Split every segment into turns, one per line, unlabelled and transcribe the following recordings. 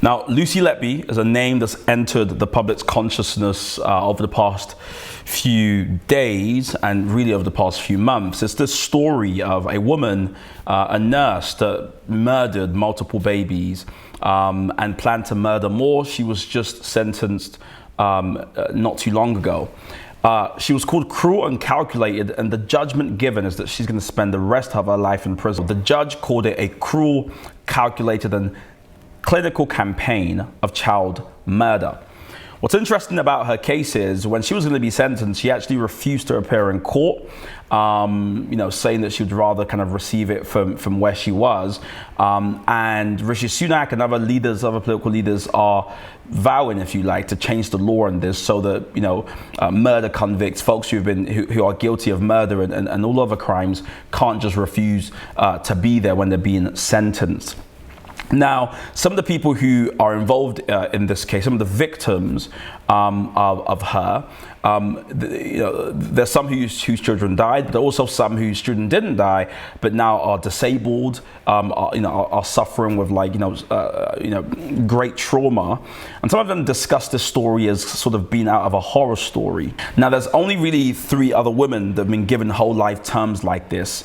Now, Lucy Letby is a name that's entered the public's consciousness over the past few days and really over the past few months. It's this story of a woman, a nurse that murdered multiple babies and planned to murder more. She was just sentenced not too long ago. She was called cruel and calculated, and the judgment given is that she's going to spend the rest of her life in prison. The judge called it a cruel, calculated, and clinical campaign of child murder. What's interesting about her case is when she was going to be sentenced, she actually refused to appear in court, saying that she would rather kind of receive it from where she was. And Rishi Sunak and other political leaders are vowing, if you like, to change the law on this so that, murder convicts, folks who are guilty of murder and all other crimes can't just refuse to be there when they're being sentenced. Now, some of the people who are involved in this case, some of the victims of her, there's some whose children died, but also some whose children didn't die, but now are disabled, are suffering with great trauma. And some of them discuss this story as sort of being out of a horror story. Now, there's only really 3 other women that have been given whole life terms like this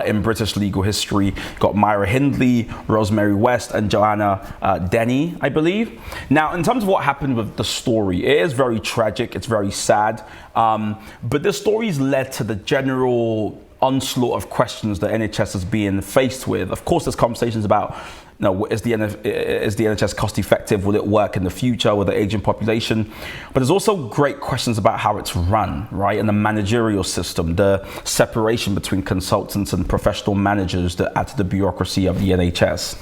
in British legal history. You've got Myra Hindley, Rosemary West, and Joanna Denny, I believe. Now, in terms of what happened with the story, it is very tragic, it's very sad, but this story's led to the general onslaught of questions that NHS is being faced with. Of course, there's conversations about, is the NHS cost effective? Will it work in the future with the aging population? But there's also great questions about how it's run, right? And the managerial system, the separation between consultants and professional managers that add to the bureaucracy of the NHS.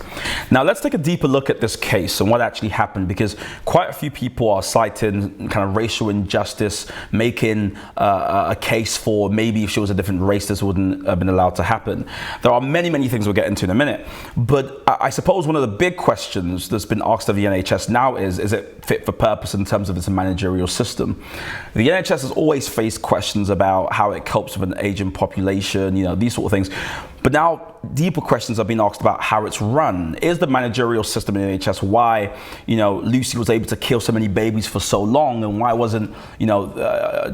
Now, let's take a deeper look at this case and what actually happened, because quite a few people are citing kind of racial injustice, making a case for maybe if she was a different race, this wouldn't have been allowed to happen. There are many, many things we'll get into in a minute, but I suppose one of the big questions that's been asked of the NHS now is it fit for purpose in terms of its managerial system? The NHS has always faced questions about how it copes with an aging population, these sort of things. But now deeper questions are being asked about how it's run. Is the managerial system in the NHS why, Lucy was able to kill so many babies for so long, and why wasn't,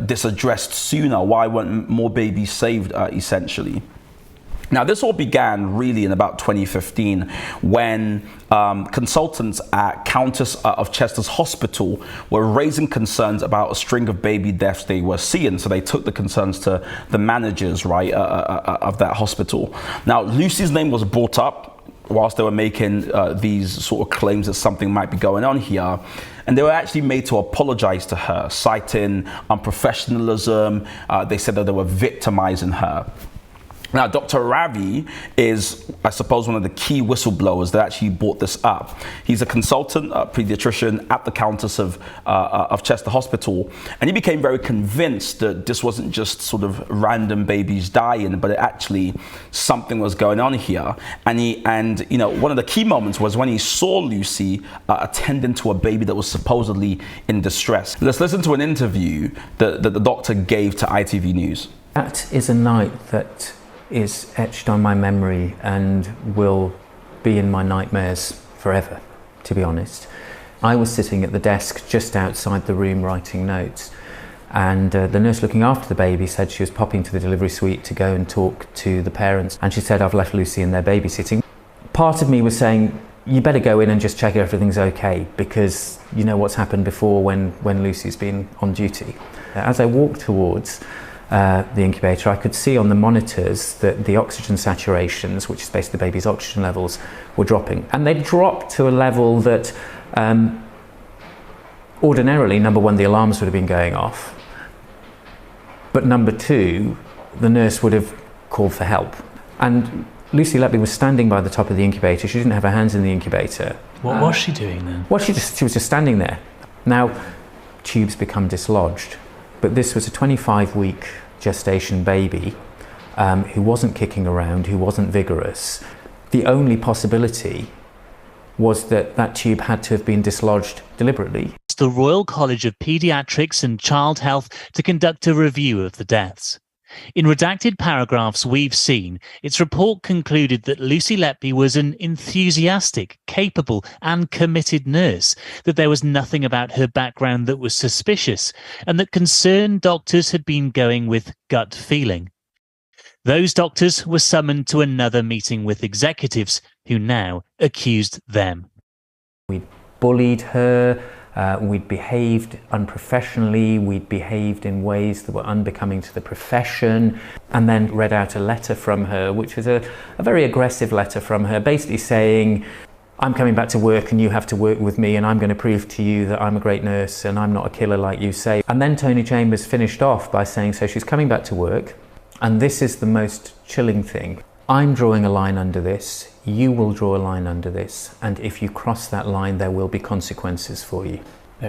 this addressed sooner? Why weren't more babies saved, essentially? Now, this all began really in about 2015 when consultants at Countess of Chester's Hospital were raising concerns about a string of baby deaths they were seeing. So they took the concerns to the managers, right, of that hospital. Now, Lucy's name was brought up whilst they were making these sort of claims that something might be going on here. And they were actually made to apologize to her, citing unprofessionalism. They said that they were victimizing her. Now, Dr. Ravi is, I suppose, one of the key whistleblowers that actually brought this up. He's a consultant, a pediatrician at the Countess of Chester Hospital, and he became very convinced that this wasn't just sort of random babies dying, but actually something was going on here. And one of the key moments was when he saw Lucy attending to a baby that was supposedly in distress. Let's listen to an interview that the doctor gave to ITV News.
That is a night that is etched on my memory and will be in my nightmares forever, to be honest. I was sitting at the desk just outside the room writing notes, and the nurse looking after the baby said she was popping to the delivery suite to go and talk to the parents, and she said, "I've left Lucy in there babysitting." Part of me was saying, you better go in and just check everything's okay, because you know what's happened before when Lucy's been on duty. As I walked towards the incubator, I could see on the monitors that the oxygen saturations, which is basically the baby's oxygen levels, were dropping. And they dropped to a level that ordinarily, number one, the alarms would have been going off. But number two, the nurse would have called for help. And Lucy Letby was standing by the top of the incubator. She didn't have her hands in the incubator.
What was she doing then?
Well, she was just standing there. Now, tubes become dislodged. But this was a 25-week gestation baby who wasn't kicking around, who wasn't vigorous. The only possibility was that that tube had to have been dislodged deliberately.
The Royal College of Paediatrics and Child Health to conduct a review of the deaths. In redacted paragraphs we've seen, its report concluded that Lucy Letby was an enthusiastic, capable and committed nurse, that there was nothing about her background that was suspicious, and that concerned doctors had been going with gut feeling. Those doctors were summoned to another meeting with executives who now accused them.
We bullied her. We'd behaved unprofessionally, we'd behaved in ways that were unbecoming to the profession, and then read out a letter from her, which was a very aggressive letter from her, basically saying, I'm coming back to work and you have to work with me, and I'm going to prove to you that I'm a great nurse and I'm not a killer like you say. And then Tony Chambers finished off by saying, so she's coming back to work, and this is the most chilling thing. I'm drawing a line under this, you will draw a line under this, and if you cross that line, there will be consequences for you.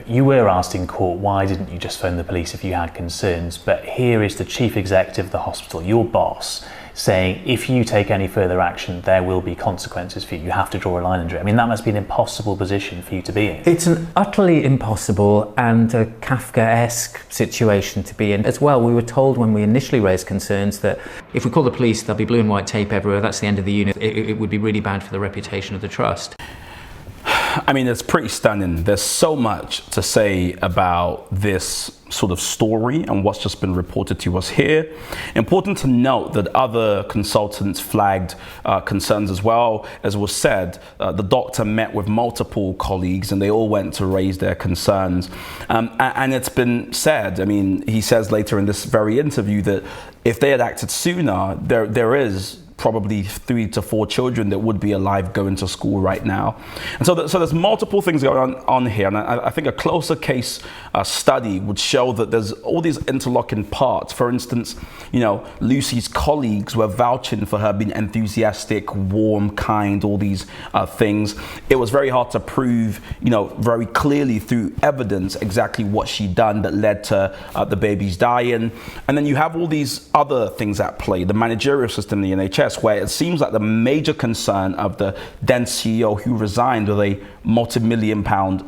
You were asked in court, why didn't you just phone the police if you had concerns? But here is the chief executive of the hospital, your boss, saying if you take any further action, there will be consequences for you. You have to draw a line under it. I mean, that must be an impossible position for you to be in.
It's an utterly impossible and a Kafkaesque situation to be in. As well, we were told when we initially raised concerns that if we call the police, there'll be blue and white tape everywhere, that's the end of the unit. It would be really bad for the reputation of the trust.
I mean, it's pretty stunning. There's so much to say about this sort of story and what's just been reported to us here. Important to note that other consultants flagged concerns as well. As was said, the doctor met with multiple colleagues and they all went to raise their concerns. And it's been said, I mean, he says later in this very interview that if they had acted sooner, there is probably 3 to 4 children that would be alive going to school right now. And so there's multiple things going on here. And I think a closer case study would show that there's all these interlocking parts. For instance, you know, Lucy's colleagues were vouching for her being enthusiastic, warm, kind, all these things. It was very hard to prove, you know, very clearly through evidence exactly what she'd done that led to the babies dying. And then you have all these other things at play, the managerial system in the NHS, where it seems like the major concern of the then CEO who resigned with a multi-million pound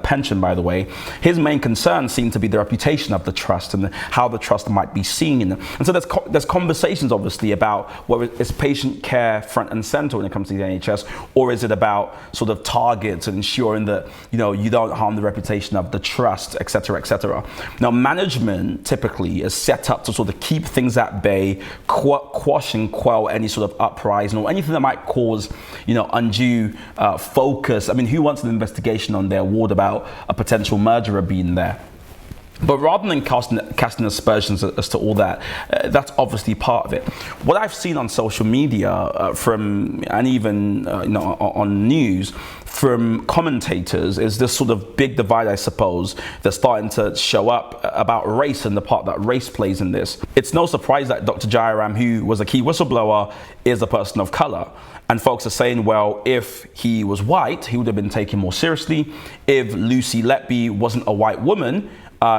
pension, by the way, his main concern seemed to be the reputation of the trust and how the trust might be seen. And so there's conversations obviously about whether it's patient care front and center when it comes to the NHS, or is it about sort of targets and ensuring that, you know, you don't harm the reputation of the trust, etc., etc. Now, management typically is set up to sort of keep things at bay, quash and quell any sort of uprising or anything that might cause, you know, undue focus. I mean, who wants an investigation on their ward about a potential murderer being there? But rather than casting aspersions as to all that, that's obviously part of it. What I've seen on social media and even you know, on news from commentators is this sort of big divide, I suppose, that's starting to show up about race and the part that race plays in this. It's no surprise that Dr. Jairam, who was a key whistleblower, is a person of color. And folks are saying, well, if he was white, he would have been taken more seriously. If Lucy Letby wasn't a white woman,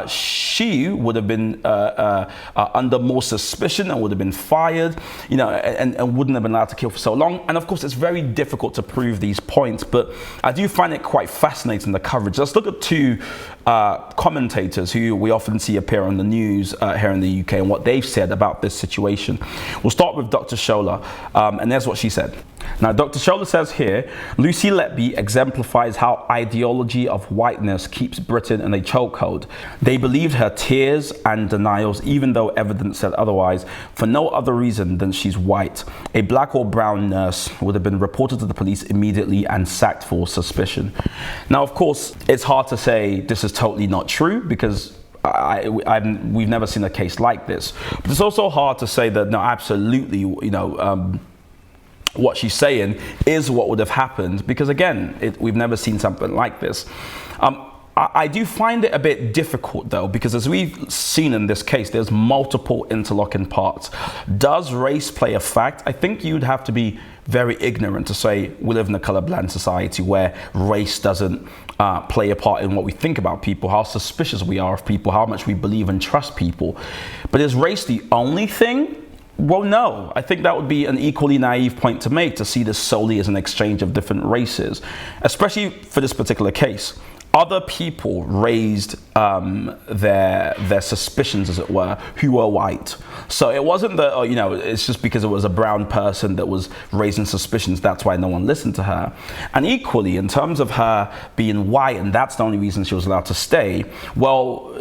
she would have been under more suspicion and would have been fired, you know, and wouldn't have been allowed to kill for so long. And of course, it's very difficult to prove these points, but I do find it quite fascinating, the coverage. Let's look at 2 commentators who we often see appear on the news here in the UK and what they've said about this situation. We'll start with Dr. Shola, and there's what she said. Now, Dr. Shola says here, Lucy Letby exemplifies how ideology of whiteness keeps Britain in a chokehold. They believed her tears and denials, even though evidence said otherwise, for no other reason than she's white. A black or brown nurse would have been reported to the police immediately and sacked for suspicion. Now, of course, it's hard to say this is totally not true because we've never seen a case like this. But it's also hard to say that, no, absolutely, you know, what she's saying is what would have happened, because again, we've never seen something like this. I do find it a bit difficult though, because as we've seen in this case, there's multiple interlocking parts. Does race play a fact? I think you'd have to be very ignorant to say we live in a colorblind society where race doesn't play a part in what we think about people, how suspicious we are of people, how much we believe and trust people. But is race the only thing? Well, no. I think that would be an equally naive point to make, to see this solely as an exchange of different races, especially for this particular case. other people raised their suspicions, as it were, who were white. So it wasn't that, oh, you know, it's just because it was a brown person that was raising suspicions, that's why no one listened to her. And equally, in terms of her being white, and that's the only reason she was allowed to stay, well,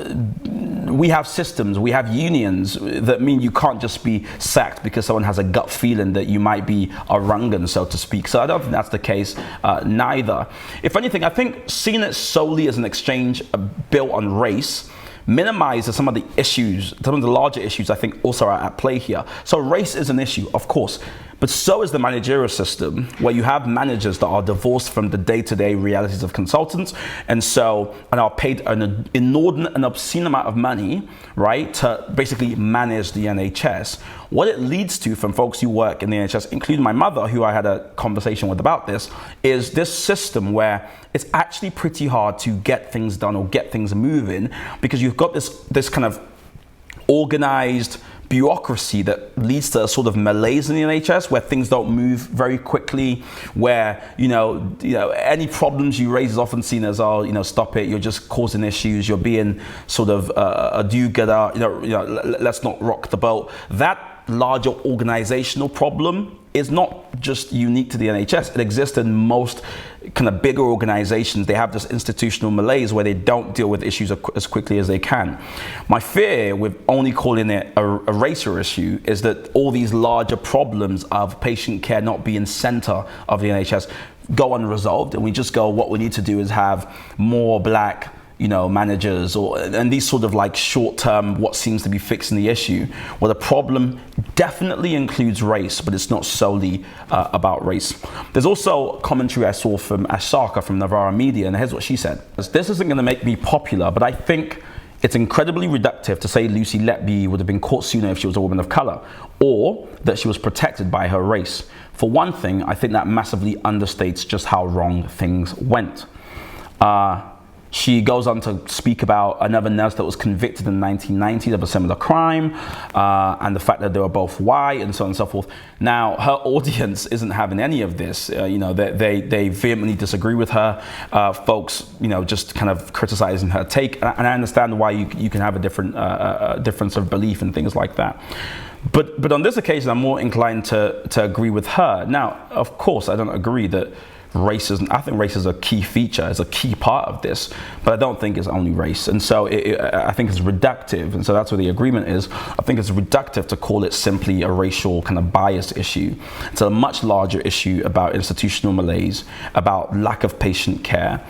we have systems, we have unions that mean you can't just be sacked because someone has a gut feeling that you might be a rungan, so to speak. So I don't think that's the case neither. If anything, I think seeing it solely as an exchange built on race minimizes some of the issues, some of the larger issues I think also are at play here. So race is an issue, of course, but so is the managerial system, where you have managers that are divorced from the day-to-day realities of consultants and are paid an inordinate and obscene amount of money, right, to basically manage the NHS. What it leads to from folks who work in the NHS, including my mother, who I had a conversation with about this, is this system where it's actually pretty hard to get things done or get things moving, because you've got this kind of organized bureaucracy that leads to a sort of malaise in the NHS, where things don't move very quickly, where you know any problems you raise is often seen as, oh, you know, stop it, you're just causing issues, you're being sort of a do-gooder, let's not rock the boat. That larger organizational problem is not just unique to the NHS. It exists in most kind of bigger organizations. They have this institutional malaise where they don't deal with issues as quickly as they can. My fear with only calling it a racial issue is that all these larger problems of patient care not being center of the NHS go unresolved, and we just go, what we need to do is have more black managers, and these sort of like short-term, what seems to be fixing the issue. Well, the problem definitely includes race, but it's not solely about race. There's also commentary I saw from Ashaka from Navara Media, and here's what she said. This isn't going to make me popular, but I think it's incredibly reductive to say Lucy Letby would have been caught sooner if she was a woman of color, or that she was protected by her race. For one thing, I think that massively understates just how wrong things went. She goes on to speak about another nurse that was convicted in the 1990s of a similar crime, and the fact that they were both white, and so on and so forth. Now, her audience isn't having any of this. They vehemently disagree with her. Folks, just kind of criticizing her take, and I understand why you can have a different difference of belief and things like that. But on this occasion, I'm more inclined to agree with her. Now, of course, I don't agree that racism. I think race is a key feature, is a key part of this, but I don't think it's only race. And so I think it's reductive, and so that's where the agreement is. I think it's reductive to call it simply a racial kind of bias issue. It's a much larger issue about institutional malaise, about lack of patient care,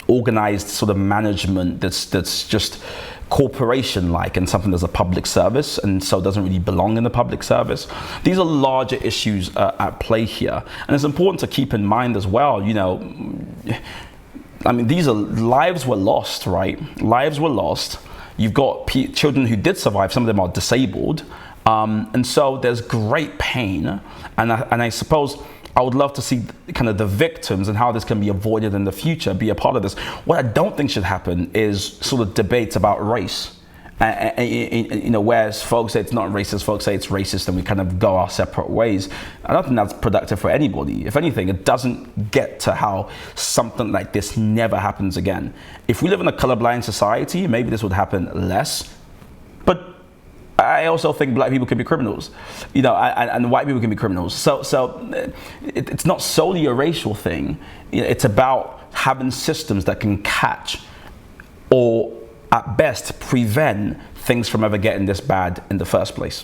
organized sort of management that's just corporation-like, and something that's a public service, and so doesn't really belong in the public service. These are larger issues at play here, and it's important to keep in mind as well. These are lives were lost, right? Lives were lost. You've got children who did survive. Some of them are disabled, and so there's great pain. And I suppose I would love to see kind of the victims and how this can be avoided in the future be a part of this. What I don't think should happen is sort of debates about race. Whereas folks say it's not racist, folks say it's racist, and we kind of go our separate ways. I don't think that's productive for anybody. If anything, it doesn't get to how something like this never happens again. If we live in a colorblind society, maybe this would happen less. But I also think black people can be criminals, and white people can be criminals. So it's not solely a racial thing. It's about having systems that can catch, or at best prevent, things from ever getting this bad in the first place.